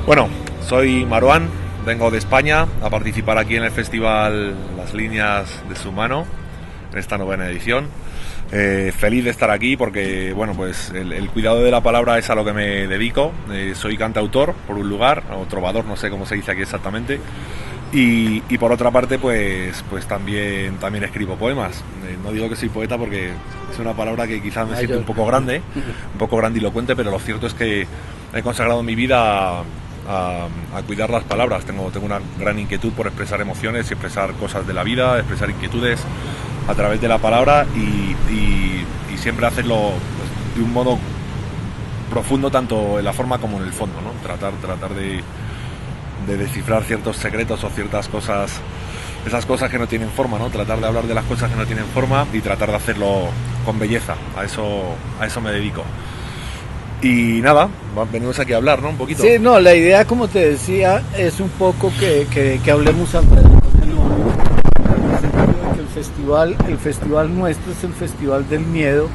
Bueno, soy Maruán, vengo de España a participar aquí en el festival Las Líneas de su mano, en esta 9ª edición. Feliz de estar aquí porque, bueno, pues el cuidado de la palabra es a lo que me dedico. Soy cantautor, por un lugar, o trovador, no sé cómo se dice aquí exactamente. Y por otra parte, pues también escribo poemas. No digo que soy poeta porque es una palabra que quizás me siente un poco grandilocuente, pero lo cierto es que he consagrado mi vida a cuidar las palabras. Tengo una gran inquietud por expresar emociones y expresar cosas de la vida, expresar inquietudes a través de la palabra y siempre hacerlo pues, de un modo profundo, tanto en la forma como en el fondo, ¿no? Tratar de descifrar ciertos secretos o ciertas cosas, esas cosas que no tienen forma, ¿no? Tratar de hablar de las cosas que no tienen forma y tratar de hacerlo con belleza. A eso me dedico. Y nada, venimos aquí a hablar, ¿no? Un poquito. Sí, no, la idea, como te decía, es un poco que hablemos alrededor del odio. El festival nuestro es el Festival del Miedo.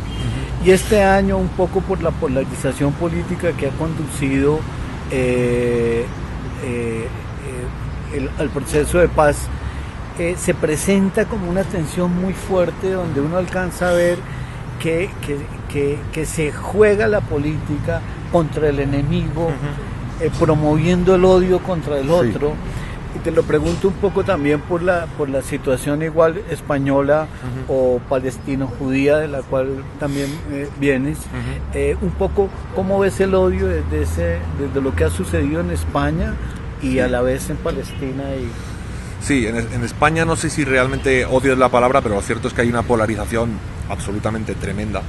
Y este año, un poco por la polarización política que ha conducido al proceso de paz, se presenta como una tensión muy fuerte donde uno alcanza a ver que se juega la política contra el enemigo, promoviendo el odio contra el otro. Y te lo pregunto un poco también por la situación igual española o palestino-judía, de la cual también vienes. Un poco, ¿cómo ves el odio desde lo que ha sucedido en España y a la vez en Palestina? Sí, en España no sé si realmente odio es la palabra, pero lo cierto es que hay una polarización absolutamente tremenda.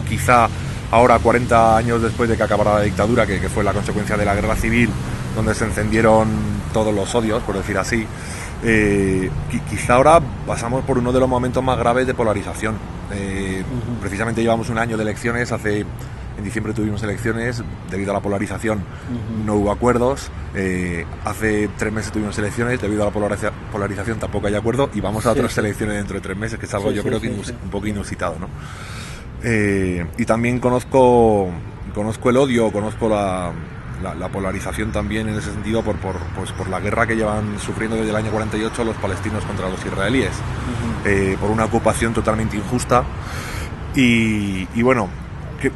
Quizá ahora, 40 años después de que acabara la dictadura, que fue la consecuencia de la guerra civil, donde se encendieron todos los odios, por decir así, quizá ahora pasamos por uno de los momentos más graves de polarización. Precisamente llevamos un año de elecciones, en diciembre tuvimos elecciones, debido a la polarización no hubo acuerdos, hace 3 meses tuvimos elecciones, debido a la polarización tampoco hay acuerdo, y vamos a otras elecciones dentro de 3 meses, que es algo creo que un poco inusitado, ¿no? Y también conozco el odio, conozco la polarización también en ese sentido por la guerra que llevan sufriendo desde el año 48 los palestinos contra los israelíes, por una ocupación totalmente injusta. Y bueno,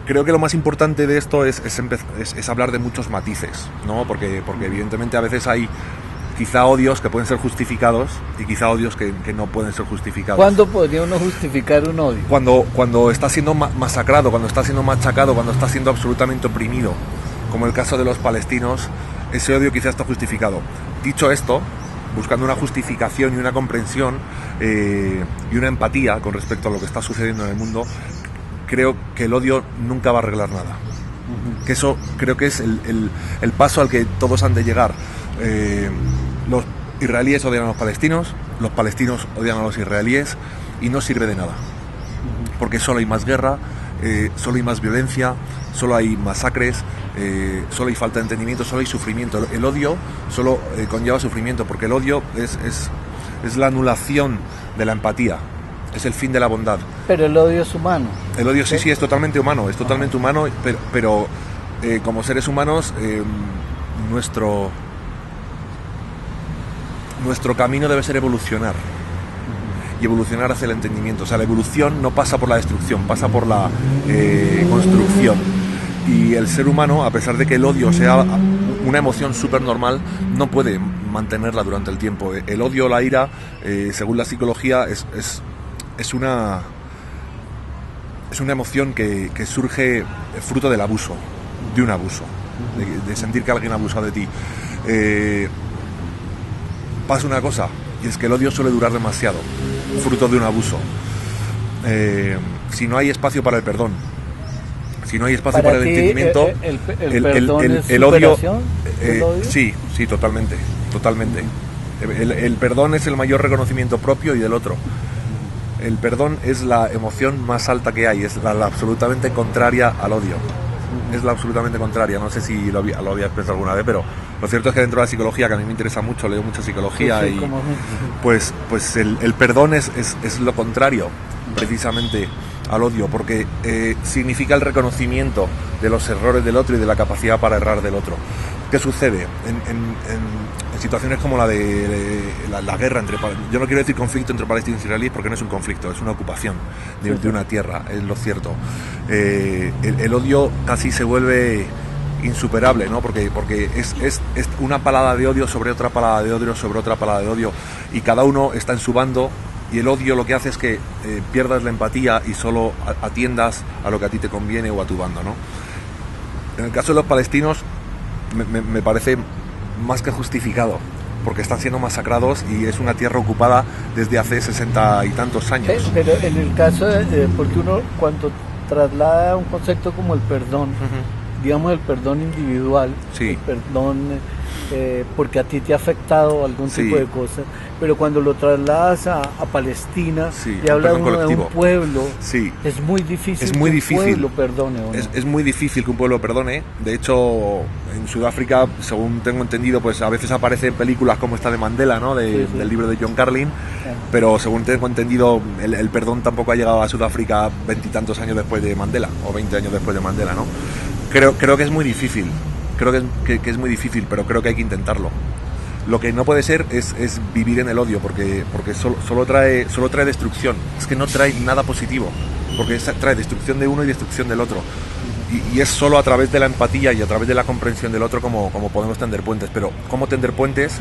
creo que lo más importante de esto es hablar de muchos matices, ¿no? Porque evidentemente a veces hay quizá odios que pueden ser justificados y quizá odios que no pueden ser justificados. ¿Cuándo podría uno justificar un odio? Cuando está siendo masacrado, cuando está siendo machacado, cuando está siendo absolutamente oprimido, como el caso de los palestinos, ese odio quizá está justificado. Dicho esto, buscando una justificación y una comprensión y una empatía con respecto a lo que está sucediendo en el mundo, creo que el odio nunca va a arreglar nada. Que eso creo que es el paso al que todos han de llegar. Los israelíes odian a los palestinos odian a los israelíes, y no sirve de nada. Porque solo hay más guerra, solo hay más violencia, solo hay masacres, solo hay falta de entendimiento, solo hay sufrimiento. El odio solo conlleva sufrimiento, porque el odio es la anulación de la empatía, es el fin de la bondad. Pero el odio es humano. El odio sí, es totalmente humano, pero como seres humanos, nuestro camino debe ser evolucionar. Y evolucionar hacia el entendimiento. O sea, la evolución no pasa por la destrucción, pasa por la construcción. Y el ser humano, a pesar de que el odio sea una emoción súper normal, no puede mantenerla durante el tiempo. El odio, la ira, según la psicología, es una emoción que surge fruto del abuso, de un abuso, de sentir que alguien ha abusado de ti. Pasa una cosa, y es que el odio suele durar demasiado, fruto de un abuso. Si no hay espacio para el perdón, si no hay espacio para el entendimiento, el odio, sí, totalmente. El perdón es el mayor reconocimiento propio y del otro. El perdón es la emoción más alta que hay, es la absolutamente contraria al odio. Es la absolutamente contraria. No sé si lo había expresado alguna vez, pero lo cierto es que dentro de la psicología, que a mí me interesa mucho, leo mucha psicología, y pues el perdón es lo contrario precisamente al odio, porque significa el reconocimiento de los errores del otro y de la capacidad para errar del otro. ¿Qué sucede en situaciones como la de la guerra entre... Yo no quiero decir conflicto entre palestinos y israelíes porque no es un conflicto, es una ocupación de una tierra, es lo cierto. El odio casi se vuelve insuperable, ¿no? Porque es una palada de odio sobre otra palada de odio sobre otra palada de odio, y cada uno está en su bando, y el odio lo que hace es que pierdas la empatía y solo atiendas a lo que a ti te conviene o a tu bando, ¿no? En el caso de los palestinos me parece más que justificado, porque están siendo masacrados y es una tierra ocupada desde hace 60 y tantos años. Pero en el caso porque uno cuando traslada un concepto como el perdón, digamos el perdón individual, sí, el perdón porque a ti te ha afectado algún tipo de cosas, pero cuando lo trasladas a Palestina, y habla uno de un pueblo, es muy difícil que un pueblo perdone. ¿O no? Es muy difícil que un pueblo perdone. De hecho, en Sudáfrica, según tengo entendido, pues a veces aparecen películas como esta de Mandela, ¿no? Del libro de John Carlin, pero según tengo entendido, el perdón tampoco ha llegado a Sudáfrica 20 y tantos años después de Mandela, o 20 años después de Mandela, ¿no? Creo que es muy difícil. Creo que es muy difícil, pero creo que hay que intentarlo. Lo que no puede ser es vivir en el odio, porque solo trae destrucción. Es que no trae nada positivo, porque trae destrucción de uno y destrucción del otro. Y es solo a través de la empatía y a través de la comprensión del otro como podemos tender puentes. Pero ¿cómo tender puentes?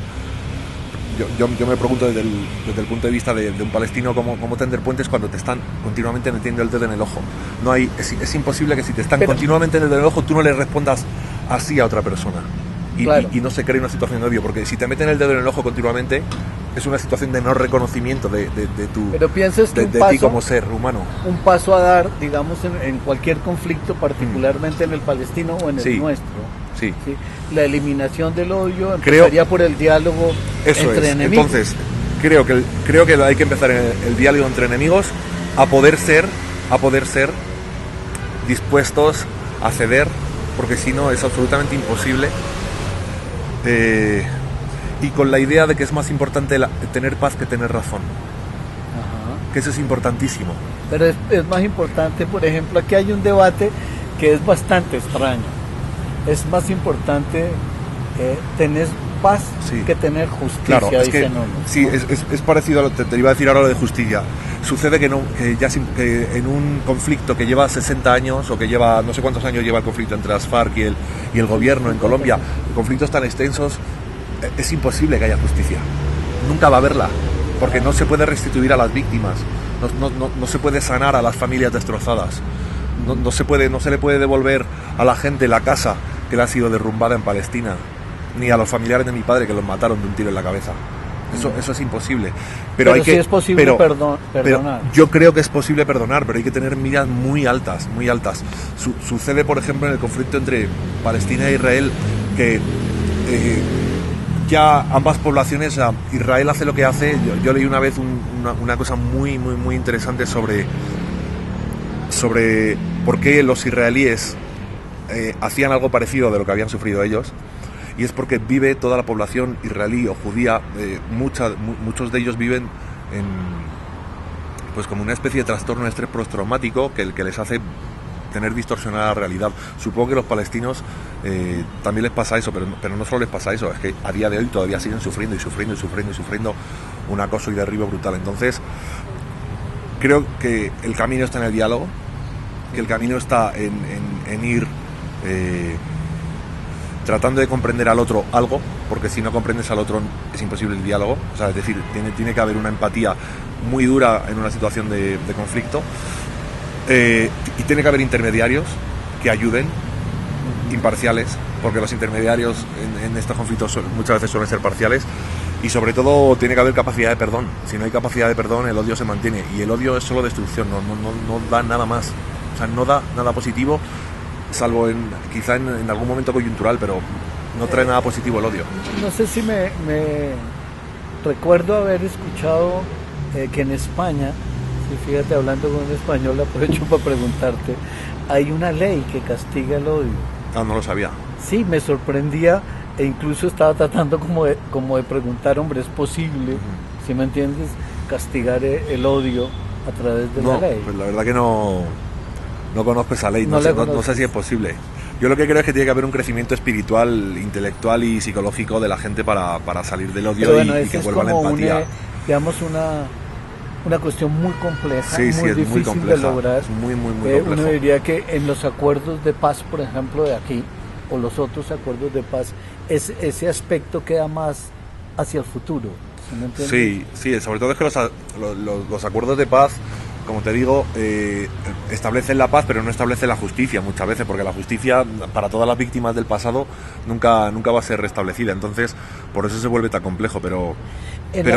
Yo me pregunto desde el punto de vista de un palestino, ¿cómo tender puentes cuando te están continuamente metiendo el dedo en el ojo? Es imposible que si te están continuamente metiendo el dedo en el ojo, tú no le respondas así a otra persona. Y no se cree una situación de odio, porque si te meten el dedo en el ojo continuamente, es una situación de no reconocimiento de ti como ser humano. Un paso a dar, digamos, en cualquier conflicto, particularmente en el palestino o en el nuestro. Sí. La eliminación del odio empezaría por el diálogo entre enemigos. Entonces, creo que hay que empezar el diálogo entre enemigos a poder ser dispuestos a ceder, porque si no es absolutamente imposible. Y con la idea de que es más importante tener paz que tener razón. Que eso es importantísimo. Pero es más importante, por ejemplo, aquí hay un debate que es bastante extraño. Es más importante tener paz que tener justicia. Claro, es parecido a lo que te iba a decir ahora, lo de justicia. Sucede que en un conflicto que lleva 60 años, o que lleva no sé cuántos años lleva el conflicto entre las FARC y el gobierno en Colombia, conflictos tan extensos, es imposible que haya justicia. Nunca va a haberla, porque no se puede restituir a las víctimas, no se puede sanar a las familias destrozadas, no se le puede devolver a la gente la casa que le ha sido derrumbada en Palestina, ni a los familiares de mi padre que los mataron de un tiro en la cabeza. Eso es imposible. Pero hay es posible perdonar. Yo creo que es posible perdonar, pero hay que tener miras muy altas, muy altas. Sucede, por ejemplo, en el conflicto entre Palestina e Israel, que ya ambas poblaciones, Israel hace lo que hace. Yo leí una vez una cosa muy, muy, muy interesante sobre por qué los israelíes hacían algo parecido de lo que habían sufrido ellos. Y es porque vive toda la población israelí o judía, muchos de ellos viven pues como una especie de trastorno de estrés postraumático que les hace tener distorsionada la realidad. Supongo que los palestinos también les pasa eso, pero no solo les pasa eso, es que a día de hoy todavía siguen sufriendo un acoso y derribo brutal. Entonces, creo que el camino está en el diálogo, que el camino está en ir tratando de comprender al otro algo, porque si no comprendes al otro es imposible el diálogo. O sea, es decir, tiene que haber una empatía muy dura en una situación de conflicto, y tiene que haber intermediarios que ayuden, imparciales, porque los intermediarios en estos conflictos muchas veces suelen ser parciales, y sobre todo tiene que haber capacidad de perdón. Si no hay capacidad de perdón, el odio se mantiene, y el odio es solo destrucción, no da nada más, o sea, no da nada positivo, salvo quizá en algún momento coyuntural, pero no trae nada positivo el odio. No sé si me recuerdo haber escuchado que en España, fíjate, hablando con un español, aprovecho para preguntarte, hay una ley que castiga el odio. Ah, no lo sabía. Sí, me sorprendía, e incluso estaba tratando como de preguntar, hombre, ¿es posible, si me entiendes, castigar el odio a través de la ley? Pues la verdad que no conozco esa ley, no sé si es posible. Yo lo que creo es que tiene que haber un crecimiento espiritual, intelectual y psicológico de la gente para salir del odio. Pero bueno, y que vuelva la empatía. Digamos una cuestión muy compleja, sí, muy es difícil muy compleja, de lograr. Es muy complejo. Uno diría que en los acuerdos de paz, por ejemplo, de aquí, o los otros acuerdos de paz, ese aspecto queda más hacia el futuro. ¿Sí me entiendes? Sí, sobre todo es que los acuerdos de paz, como te digo, establecen la paz, pero no establecen la justicia muchas veces, porque la justicia para todas las víctimas del pasado nunca va a ser restablecida. Entonces, por eso se vuelve tan complejo, pero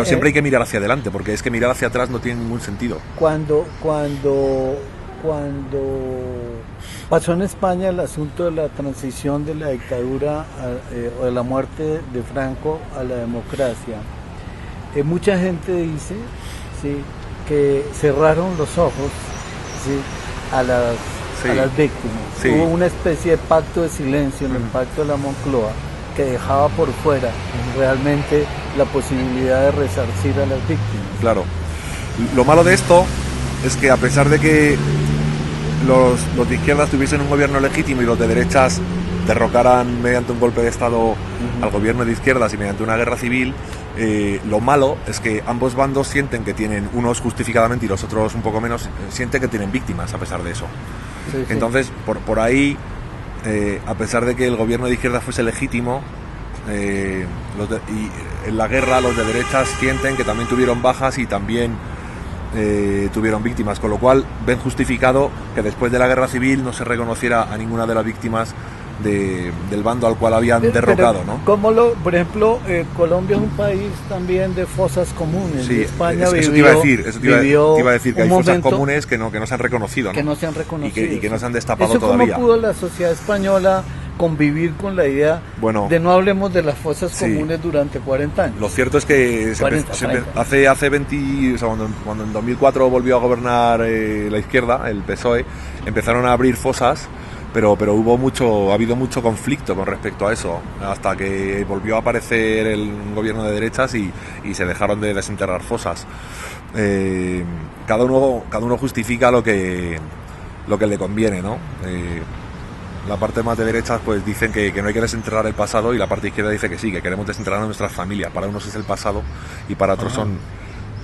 siempre hay que mirar hacia adelante, porque es que mirar hacia atrás no tiene ningún sentido. Cuando pasó en España el asunto de la transición de la dictadura o de la muerte de Franco a la democracia, mucha gente dice, ¿sí?, que cerraron los ojos, ¿sí?, a las víctimas. Sí. Hubo una especie de pacto de silencio en el pacto de la Moncloa que dejaba por fuera realmente la posibilidad de resarcir a las víctimas. Claro. Lo malo de esto es que a pesar de que los de izquierdas tuviesen un gobierno legítimo y los de derechas derrocaran mediante un golpe de Estado al gobierno de izquierdas y mediante una guerra civil, lo malo es que ambos bandos sienten que tienen, unos justificadamente y los otros un poco menos, sienten que tienen víctimas a pesar de eso. Sí. Entonces, por ahí, a pesar de que el gobierno de izquierda fuese legítimo, y en la guerra los de derechas sienten que también tuvieron bajas y también tuvieron víctimas, con lo cual ven justificado que después de la guerra civil no se reconociera a ninguna de las víctimas del bando al cual habían derrocado, ¿no? Por ejemplo, Colombia es un país también de fosas comunes. Sí, España eso te iba a decir que hay fosas comunes que no se han reconocido, ¿no? Que no se han reconocido. Y que no se han destapado ¿Eso todavía. cómo pudo la sociedad española convivir con la idea de no hablemos de las fosas comunes durante 40 años? Lo cierto es que hace 20, o sea, cuando en 2004 volvió a gobernar la izquierda, el PSOE, empezaron a abrir fosas, pero ha habido mucho conflicto con respecto a eso, hasta que volvió a aparecer el gobierno de derechas y se dejaron de desenterrar fosas. Cada uno justifica lo que le conviene, ¿no? La parte más de derechas pues dicen que no hay que desenterrar el pasado, y la parte izquierda dice que sí, que queremos desenterrar a nuestras familias. Para unos es el pasado y para otros son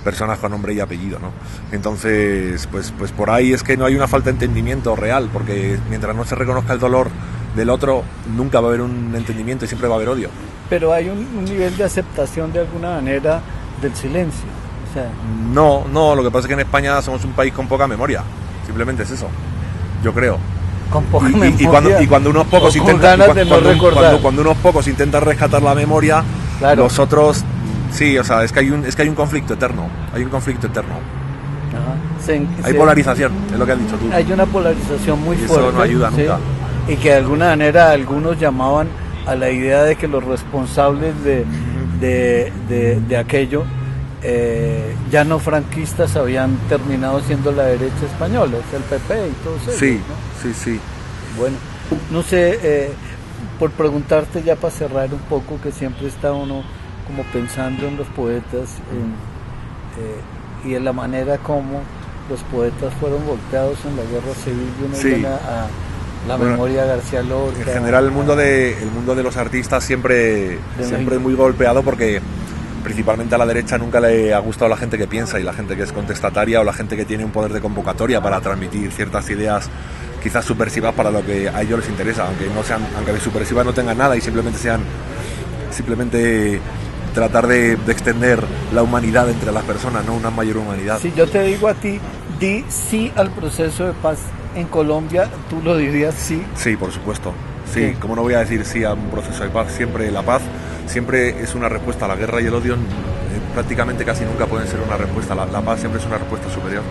personas con nombre y apellido, ¿no? Entonces, pues por ahí es que no hay una falta de entendimiento real, porque mientras no se reconozca el dolor del otro, nunca va a haber un entendimiento y siempre va a haber odio. Pero hay un nivel de aceptación de alguna manera del silencio. O sea, no, lo que pasa es que en España somos un país con poca memoria. Simplemente es eso, yo creo. Con poca memoria. Y cuando unos pocos cuando unos pocos intentan rescatar la memoria, claro, los otros, sí, o sea, es que hay un conflicto eterno. Hay un conflicto eterno. Hay polarización, es lo que has dicho tú. Hay una polarización muy fuerte. Eso no ayuda nunca. Y que de alguna manera algunos llamaban a la idea de que los responsables de aquello, ya no franquistas, habían terminado siendo la derecha española, el PP y todo eso. Sí, ¿no? Sí. Bueno, no sé, por preguntarte ya para cerrar un poco, que siempre está uno como pensando en los poetas y en la manera como los poetas fueron golpeados en la guerra civil, y uno viene a la memoria de García Lorca. En general el mundo de los artistas siempre es muy golpeado, porque principalmente a la derecha nunca le ha gustado la gente que piensa y la gente que es contestataria, o la gente que tiene un poder de convocatoria para transmitir ciertas ideas quizás subversivas para lo que a ellos les interesa, aunque de subversivas no tengan nada y simplemente tratar de extender la humanidad entre las personas, no una mayor humanidad. Si yo te digo a ti, di sí al proceso de paz en Colombia, ¿tú lo dirías sí? Sí, por supuesto. Sí, ¿cómo no voy a decir sí a un proceso de paz? Siempre la paz siempre es una respuesta. A la guerra y el odio prácticamente casi nunca pueden ser una respuesta. La paz siempre es una respuesta superior.